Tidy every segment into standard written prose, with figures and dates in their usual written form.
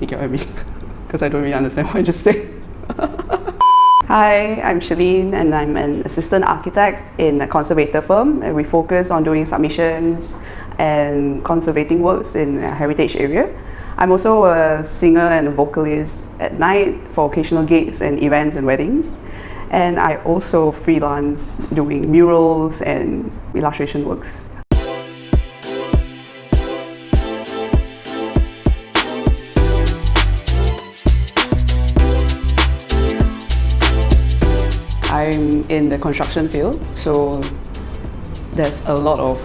get what I mean? Because I don't really understand what I just said. Hi, I'm Lynn and I'm an assistant architect in a conservator firm, and we focus on doing submissions and conservating works in a heritage area. I'm also a singer and a vocalist at night for occasional gigs and events and weddings. And I also freelance doing murals and illustration works. I'm in the construction field, so there's a lot of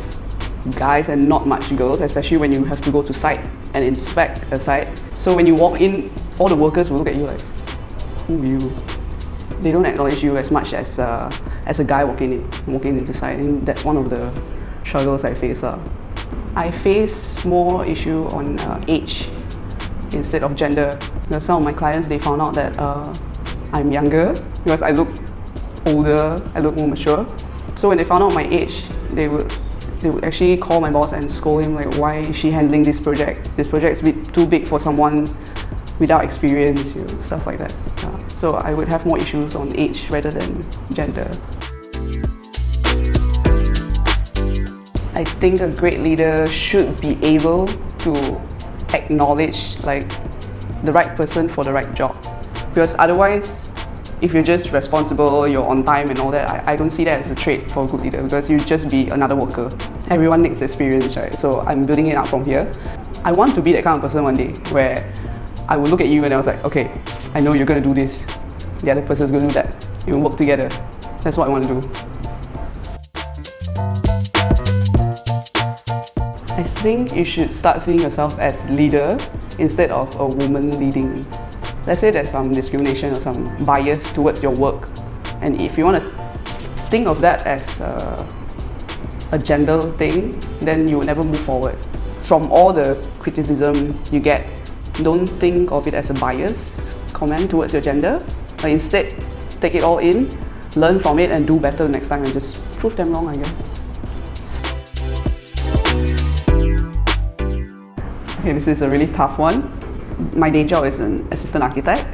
guys and not much girls, especially when you have to go to site and inspect a site. So when you walk in, all the workers will look at you like, who are you? They don't acknowledge you as much as a guy walking into site, and that's one of the struggles I face. I face more issue on age instead of gender. Because some of my clients, they found out that I'm younger because I look older, I look more mature. So when they found out my age, they would actually call my boss and scold him like, why is she handling this project? This project is a bit too big for someone without experience, stuff like that. So I would have more issues on age rather than gender. I think a great leader should be able to acknowledge like the right person for the right job. Because otherwise, if you're just responsible, you're on time and all that, I don't see that as a trait for a good leader, because you just be another worker. Everyone needs experience, right? So I'm building it up from here. I want to be that kind of person one day where I would look at you and I was like, okay, I know you're going to do this. The other person's going to do that. You work together. That's what I want to do. I think you should start seeing yourself as leader instead of a woman leading. Let's say there's some discrimination or some bias towards your work, and if you want to think of that as a gender thing, then you will never move forward. From all the criticism you get, don't think of it as a bias comment towards your gender, but instead take it all in, learn from it and do better next time, and just prove them wrong, I guess. Okay, this is a really tough one. My day job is an assistant architect.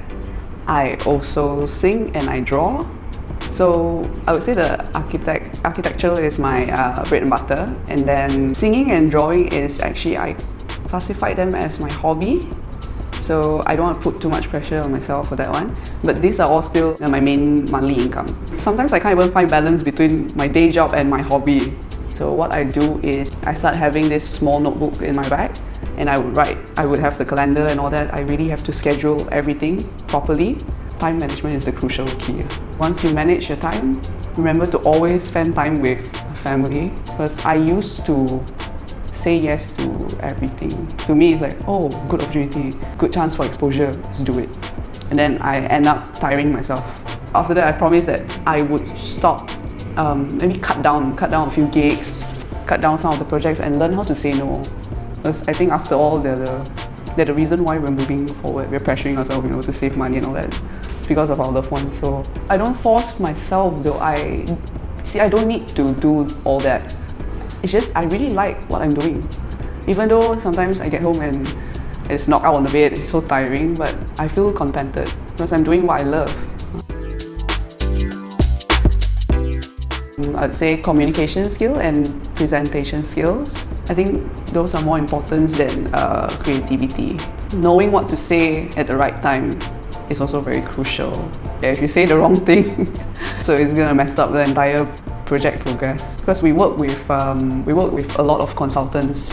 I also sing and I draw. So I would say the architecture is my bread and butter, and then singing and drawing is actually, I classify them as my hobby. So I don't want to put too much pressure on myself for that one. But these are all still my main monthly income. Sometimes I can't even find balance between my day job and my hobby. So what I do is I start having this small notebook in my bag, and I would write. I would have the calendar and all that. I really have to schedule everything properly. Time management is the crucial key. Once you manage your time, remember to always spend time with family, because I used to say yes to everything. To me, it's like, oh, good opportunity, good chance for exposure, let's do it. And then I end up tiring myself. After that, I promised that I would stop, maybe cut down a few gigs, cut down some of the projects and learn how to say no. Because I think after all, they're the reason why we're moving forward. We're pressuring ourselves, to save money and all that. It's because of our loved ones. So I don't force myself though. I don't need to do all that. It's just I really like what I'm doing. Even though sometimes I get home and it's knocked out on the bed, it's so tiring, but I feel contented because I'm doing what I love. I'd say communication skill and presentation skills. I think those are more important than creativity. Knowing what to say at the right time is also very crucial. If you say the wrong thing, so it's gonna mess up the entire project progress. Because we work with a lot of consultants.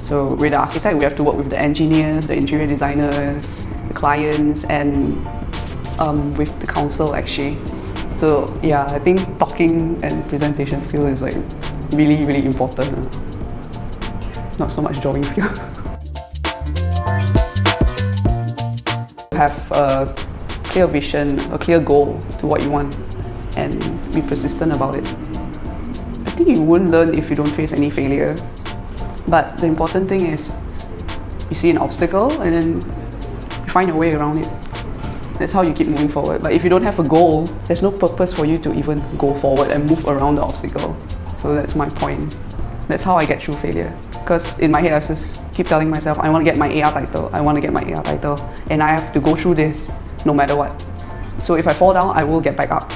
So with the architect, we have to work with the engineers, the interior designers, the clients, and with the council actually. So yeah, I think talking and presentation skill is like really, really important. Not so much drawing skill. Have a clear vision, a clear goal to what you want, and be persistent about it. I think you won't learn if you don't face any failure. But the important thing is you see an obstacle and then you find your way around it. That's how you keep moving forward. But if you don't have a goal, there's no purpose for you to even go forward and move around the obstacle. So that's my point. That's how I get through failure. because in my head I just keep telling myself, I want to get my AR title, I want to get my AR title, and I have to go through this no matter what. So if I fall down, I will get back up.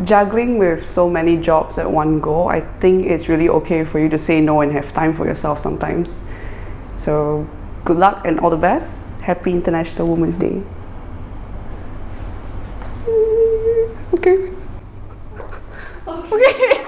Juggling with so many jobs at one go, I think it's really okay for you to say no and have time for yourself sometimes. So good luck and all the best. Happy International Women's Day. Okay. Okay.